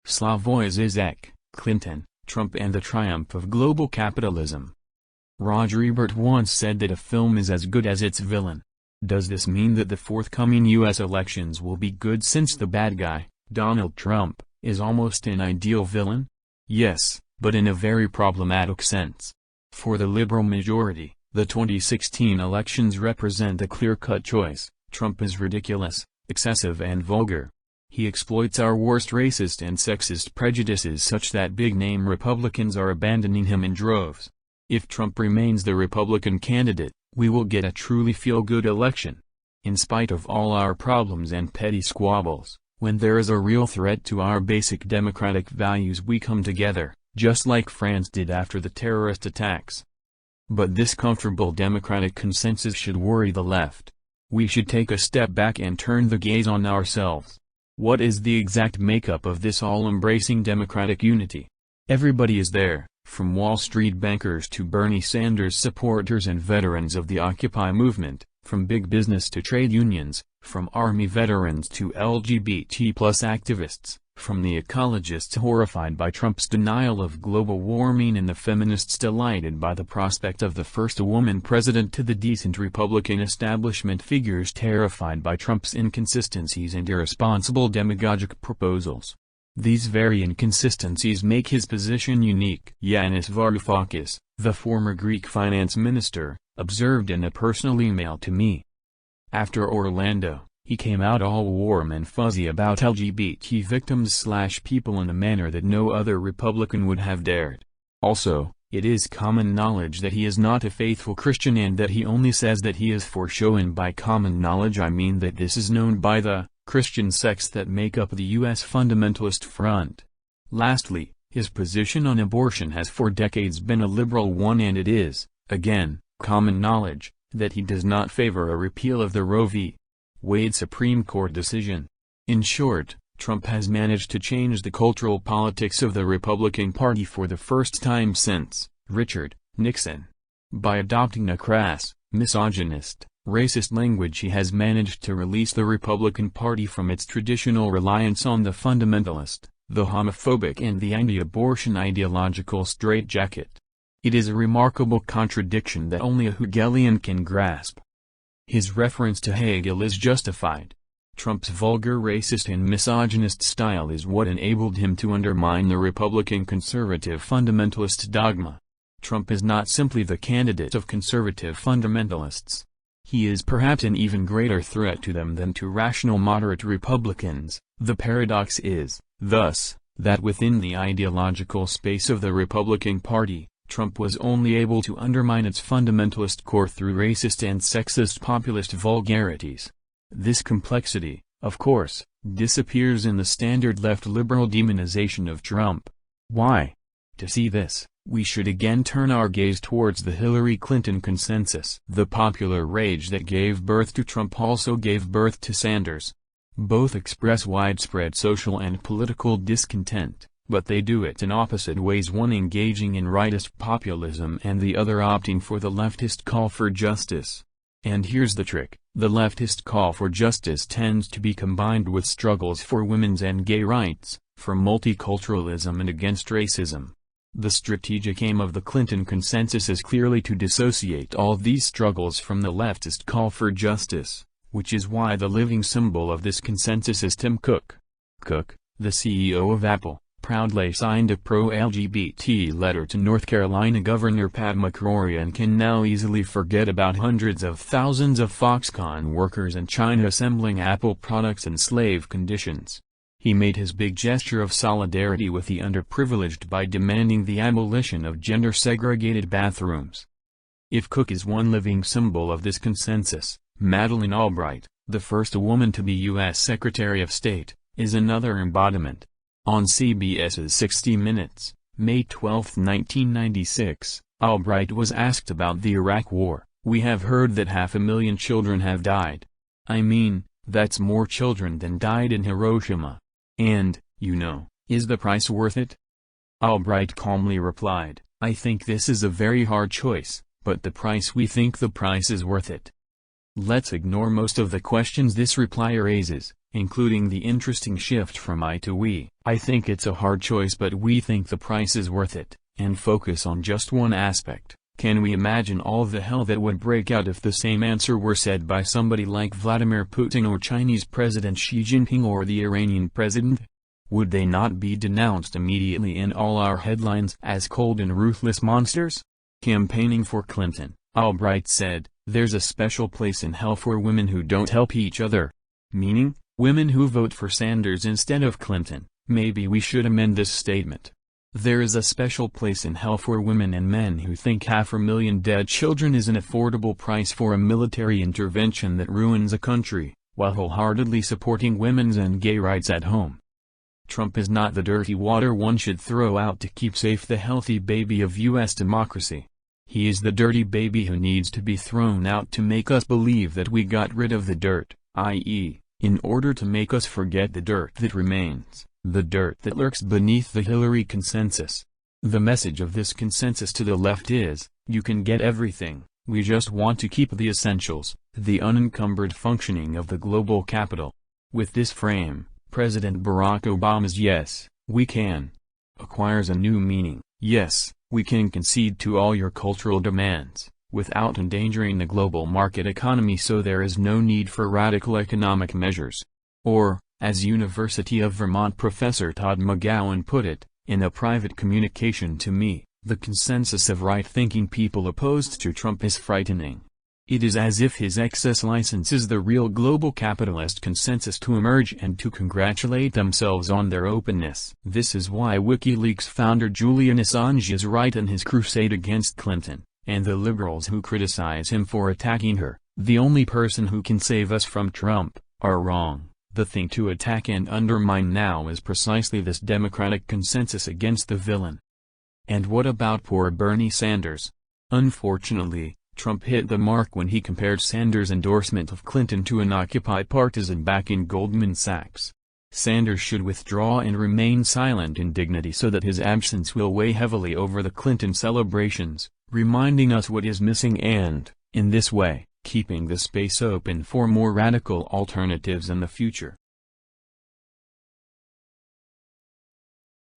Slavoj Žižek, Clinton, Trump and the Triumph of Global Capitalism. Roger Ebert once said that a film is as good as its villain. Does this mean that the forthcoming U.S. elections will be good since the bad guy, Donald Trump, is almost an ideal villain? Yes, but in a very problematic sense. For the liberal majority, the 2016 elections represent a clear-cut choice. Trump is ridiculous, excessive and vulgar. He exploits our worst racist and sexist prejudices such that big-name Republicans are abandoning him in droves. If Trump remains the Republican candidate, we will get a truly feel-good election. In spite of all our problems and petty squabbles, when there is a real threat to our basic democratic values, we come together, just like France did after the terrorist attacks. But this comfortable democratic consensus should worry the left. We should take a step back and turn the gaze on ourselves. What is the exact makeup of this all-embracing democratic unity? Everybody is there, from Wall Street bankers to Bernie Sanders supporters and veterans of the Occupy movement, from big business to trade unions, from Army veterans to LGBT+ activists, from the ecologists horrified by Trump's denial of global warming and the feminists delighted by the prospect of the first woman president to the decent Republican establishment figures terrified by Trump's inconsistencies and irresponsible demagogic proposals. These very inconsistencies make his position unique. Yanis Varoufakis, the former Greek finance minister, observed in a personal email to me. After Orlando, he came out all warm and fuzzy about LGBT victims/people in a manner that no other Republican would have dared. Also, it is common knowledge that he is not a faithful Christian and that he only says that he is for show, and by common knowledge I mean that this is known by the Christian sects that make up the U.S. fundamentalist front. Lastly, his position on abortion has for decades been a liberal one, and it is, again, common knowledge, that he does not favor a repeal of the Roe v. Wade Supreme Court decision. In short, Trump has managed to change the cultural politics of the Republican Party for the first time since Richard Nixon. By adopting a crass, misogynist, racist language, he has managed to release the Republican Party from its traditional reliance on the fundamentalist, the homophobic and the anti-abortion ideological straitjacket. It is a remarkable contradiction that only a Hegelian can grasp. His reference to Hegel is justified. Trump's vulgar racist and misogynist style is what enabled him to undermine the Republican conservative fundamentalist dogma. Trump is not simply the candidate of conservative fundamentalists. He is perhaps an even greater threat to them than to rational moderate Republicans. The paradox is, thus, that within the ideological space of the Republican Party, Trump was only able to undermine its fundamentalist core through racist and sexist populist vulgarities. This complexity, of course, disappears in the standard left liberal demonization of Trump. Why? To see this, we should again turn our gaze towards the Hillary Clinton consensus. The popular rage that gave birth to Trump also gave birth to Sanders. Both express widespread social and political discontent, but they do it in opposite ways, one engaging in rightist populism and the other opting for the leftist call for justice. And here's the trick, the leftist call for justice tends to be combined with struggles for women's and gay rights, for multiculturalism and against racism. The strategic aim of the Clinton consensus is clearly to dissociate all these struggles from the leftist call for justice, which is why the living symbol of this consensus is Tim Cook. Cook, the CEO of Apple, proudly signed a pro-LGBT letter to North Carolina Governor Pat McCrory and can now easily forget about hundreds of thousands of Foxconn workers in China assembling Apple products in slave conditions. He made his big gesture of solidarity with the underprivileged by demanding the abolition of gender-segregated bathrooms. If Cook is one living symbol of this consensus, Madeleine Albright, the first woman to be U.S. Secretary of State, is another embodiment. On CBS's 60 Minutes, May 12, 1996, Albright was asked about the Iraq War. "We have heard that 500,000 children have died. I mean, that's more children than died in Hiroshima. And, is the price worth it?" Albright calmly replied, "I think this is a very hard choice, but we think the price is worth it." Let's ignore most of the questions this reply raises, including the interesting shift from I to we. I think it's a hard choice, but we think the price is worth it, and focus on just one aspect. Can we imagine all the hell that would break out if the same answer were said by somebody like Vladimir Putin or Chinese President Xi Jinping or the Iranian president? Would they not be denounced immediately in all our headlines as cold and ruthless monsters? Campaigning for Clinton, Albright said, "There's a special place in hell for women who don't help each other." Meaning, women who vote for Sanders instead of Clinton. Maybe we should amend this statement. There is a special place in hell for women and men who think 500,000 dead children is an affordable price for a military intervention that ruins a country, while wholeheartedly supporting women's and gay rights at home. Trump is not the dirty water one should throw out to keep safe the healthy baby of U.S. democracy. He is the dirty baby who needs to be thrown out to make us believe that we got rid of the dirt, i.e., in order to make us forget the dirt that remains, the dirt that lurks beneath the Hillary consensus. The message of this consensus to the left is, you can get everything, we just want to keep the essentials, the unencumbered functioning of the global capital. With this frame, President Barack Obama's "yes, we can" acquires a new meaning. Yes, we can concede to all your cultural demands, without endangering the global market economy, so there is no need for radical economic measures. Or, as University of Vermont professor Todd McGowan put it, in a private communication to me, the consensus of right-thinking people opposed to Trump is frightening. It is as if his excess licenses the real global capitalist consensus to emerge and to congratulate themselves on their openness. This is why WikiLeaks founder Julian Assange is right in his crusade against Clinton, and the liberals who criticize him for attacking her, the only person who can save us from Trump, are wrong. The thing to attack and undermine now is precisely this democratic consensus against the villain. And what about poor Bernie Sanders? Unfortunately, Trump hit the mark when he compared Sanders' endorsement of Clinton to an Occupy partisan back in Goldman Sachs. Sanders should withdraw and remain silent in dignity so that his absence will weigh heavily over the Clinton celebrations, reminding us what is missing and, in this way, keeping the space open for more radical alternatives in the future.